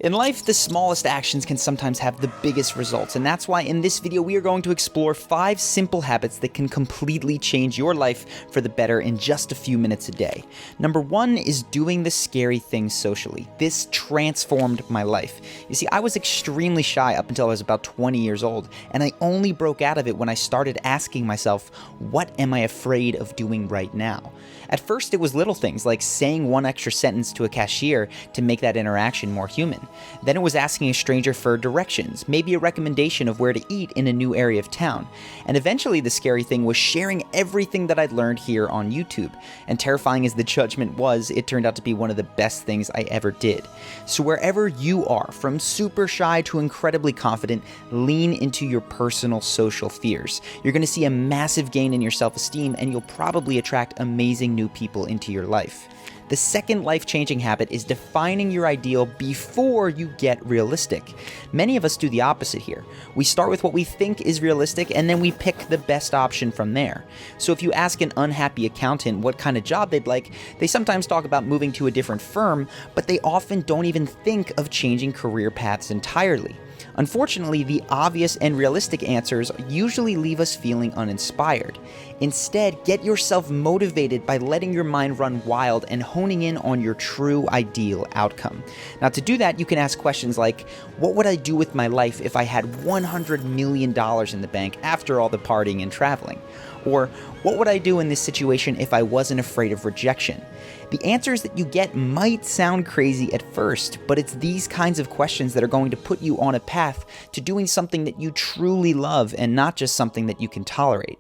In life, the smallest actions can sometimes have the biggest results, and that's why in this video we are going to explore 5 simple habits that can completely change your life for the better in just a few minutes a day. Number 1 is doing the scary things socially. This transformed my life. You see, I was extremely shy up until I was about 20 years old, and I only broke out of it when I started asking myself, what am I afraid of doing right now? At first, it was little things like saying one extra sentence to a cashier to make that interaction more human. Then it was asking a stranger for directions, maybe a recommendation of where to eat in a new area of town. And eventually the scary thing was sharing everything that I'd learned here on YouTube. And terrifying as the judgment was, it turned out to be one of the best things I ever did. So wherever you are, from super shy to incredibly confident, lean into your personal social fears. You're going to see a massive gain in your self-esteem, and you'll probably attract amazing new people into your life. The second life-changing habit is defining your ideal before you get realistic. Many of us do the opposite here. We start with what we think is realistic, and then we pick the best option from there. So if you ask an unhappy accountant what kind of job they'd like, they sometimes talk about moving to a different firm, but they often don't even think of changing career paths entirely. Unfortunately, the obvious and realistic answers usually leave us feeling uninspired. Instead, get yourself motivated by letting your mind run wild and honing in on your true ideal outcome. Now, to do that, you can ask questions like, what would I do with my life if I had $100 million in the bank after all the partying and traveling? Or, what would I do in this situation if I wasn't afraid of rejection? The answers that you get might sound crazy at first, but it's these kinds of questions that are going to put you on a path to doing something that you truly love and not just something that you can tolerate.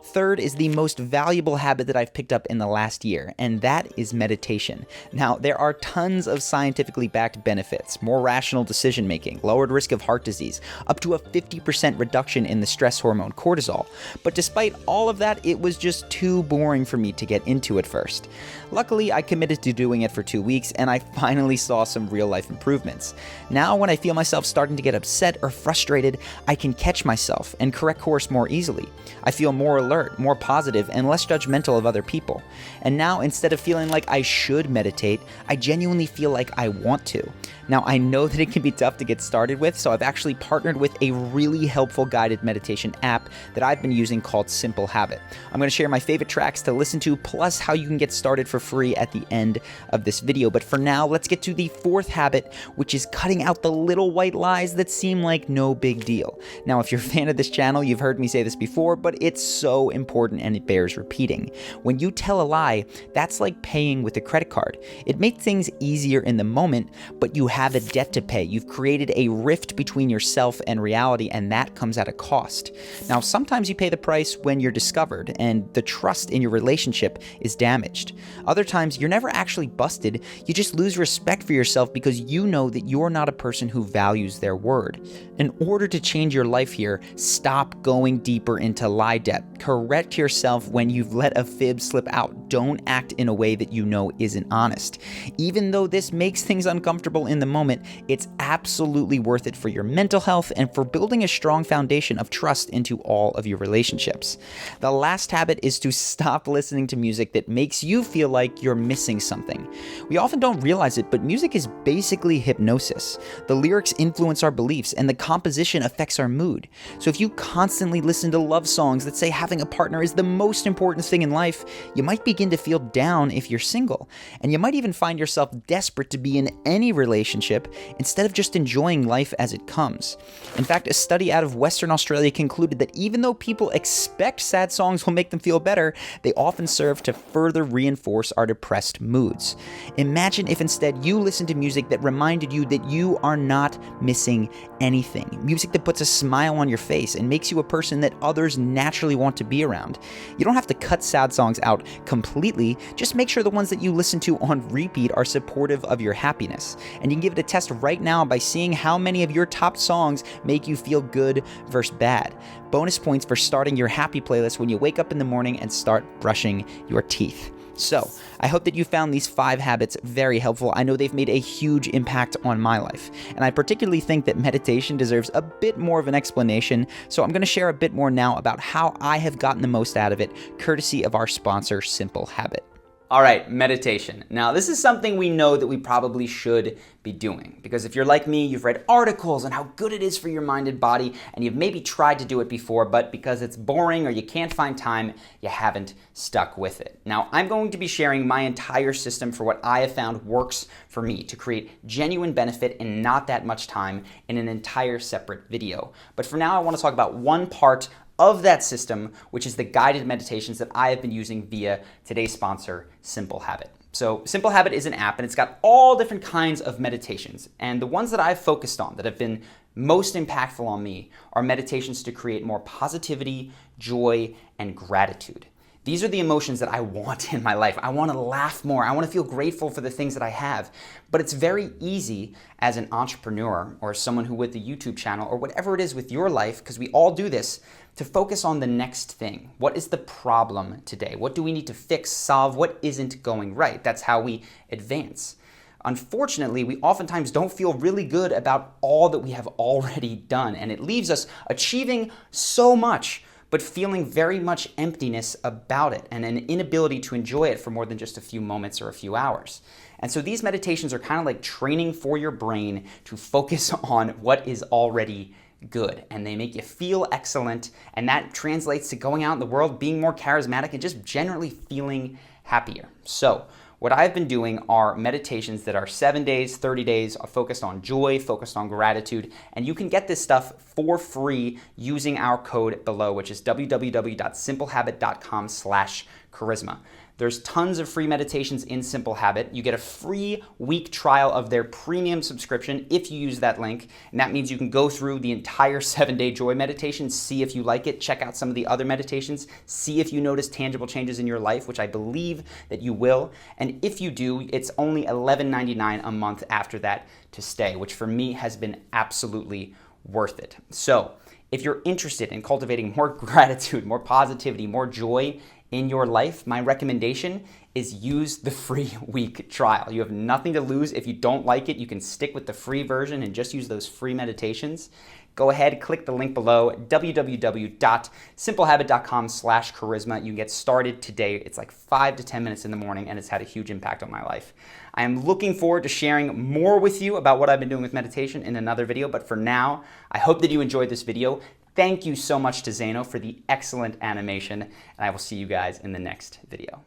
Third is the most valuable habit that I've picked up in the last year, and that is meditation. Now, there are tons of scientifically backed benefits: more rational decision making, lowered risk of heart disease, up to a 50% reduction in the stress hormone cortisol. But despite all of that, it was just too boring for me to get into at first. Luckily, I committed to doing it for 2 weeks, and I finally saw some real life improvements. Now, when I feel myself starting to get upset or frustrated, I can catch myself and correct course more easily. I feel more alert, more positive, and less judgmental of other people. And now, instead of feeling like I should meditate, I genuinely feel like I want to. Now, I know that it can be tough to get started with, so I've actually partnered with a really helpful guided meditation app that I've been using called Simple Habit. I'm going to share my favorite tracks to listen to, plus how you can get started for free at the end of this video. But for now, let's get to the 4th habit, which is cutting out the little white lies that seem like no big deal. Now, if you're a fan of this channel, you've heard me say this before, but it's so important and it bears repeating. When you tell a lie, that's like paying with a credit card. It makes things easier in the moment, but you have a debt to pay. You've created a rift between yourself and reality, and that comes at a cost. Now, sometimes you pay the price when you're discovered and the trust in your relationship is damaged. Other times, you're never actually busted. You just lose respect for yourself because you know that you're not a person who values their word. In order to change your life here, stop going deeper into lie debt. Correct yourself when you've let a fib slip out. Don't act in a way that you know isn't honest. Even though this makes things uncomfortable in the moment, it's absolutely worth it for your mental health and for building a strong foundation of trust into all of your relationships. The last habit is to stop listening to music that makes you feel like you're missing something. We often don't realize it, but music is basically hypnosis. The lyrics influence our beliefs, and the composition affects our mood. So if you constantly listen to love songs that say having a partner is the most important thing in life, you might begin to feel down if you're single. And you might even find yourself desperate to be in any relationship instead of just enjoying life as it comes. In fact, a study out of Western Australia concluded that even though people expect sad songs will make them feel better, they often serve to further reinforce our depressed moods. Imagine if instead you listened to music that reminded you that you are not missing anything. Music that puts a smile on your face and makes you a person that others naturally want to be around. You don't have to cut sad songs out completely, just make sure the ones that you listen to on repeat are supportive of your happiness. And you can give it a test right now by seeing how many of your top songs make you feel good versus bad. Bonus points for starting your happy playlist when you wake up in the morning and start brushing your teeth. So, I hope that you found these 5 habits very helpful. I know they've made a huge impact on my life, and I particularly think that meditation deserves a bit more of an explanation, so I'm going to share a bit more now about how I have gotten the most out of it, courtesy of our sponsor, Simple Habit. All right, meditation. Now, this is something we know that we probably should be doing, because if you're like me, you've read articles on how good it is for your mind and body, and you've maybe tried to do it before, but because it's boring or you can't find time, you haven't stuck with it. Now, I'm going to be sharing my entire system for what I have found works for me to create genuine benefit in not that much time in an entire separate video. But for now, I want to talk about one part of that system, which is the guided meditations that I have been using via today's sponsor, Simple Habit. So Simple Habit is an app, and it's got all different kinds of meditations. And the ones that I've focused on that have been most impactful on me are meditations to create more positivity, joy, and gratitude. These are the emotions that I want in my life. I want to laugh more. I want to feel grateful for the things that I have. But it's very easy as an entrepreneur or someone who with a YouTube channel or whatever it is with your life, because we all do this, to focus on the next thing. What is the problem today? What do we need to fix, solve? What isn't going right? That's how we advance. Unfortunately, we oftentimes don't feel really good about all that we have already done, and it leaves us achieving so much, but feeling very much emptiness about it and an inability to enjoy it for more than just a few moments or a few hours. And so these meditations are kind of like training for your brain to focus on what is already good, and they make you feel excellent, and that translates to going out in the world, being more charismatic, and just generally feeling happier. So what I've been doing are meditations that are 7 days, 30 days, are focused on joy, focused on gratitude, and you can get this stuff for free using our code below, which is www.simplehabit.com/charisma. There's tons of free meditations in Simple Habit. You get a free week trial of their premium subscription if you use that link, and that means you can go through the entire 7-day joy meditation, see if you like it, check out some of the other meditations, see if you notice tangible changes in your life, which I believe that you will. And if you do, it's only $11.99 a month after that to stay, which for me has been absolutely worth it. So if you're interested in cultivating more gratitude, more positivity, more joy in your life, my recommendation is use the free week trial. You have nothing to lose. If you don't like it, you can stick with the free version and just use those free meditations. Go ahead, click the link below, www.simplehabit.com/charisma. You can get started today. It's like 5 to 10 minutes in the morning, and it's had a huge impact on my life. I am looking forward to sharing more with you about what I've been doing with meditation in another video, but for now, I hope that you enjoyed this video. Thank you so much to Zeino for the excellent animation, and I will see you guys in the next video.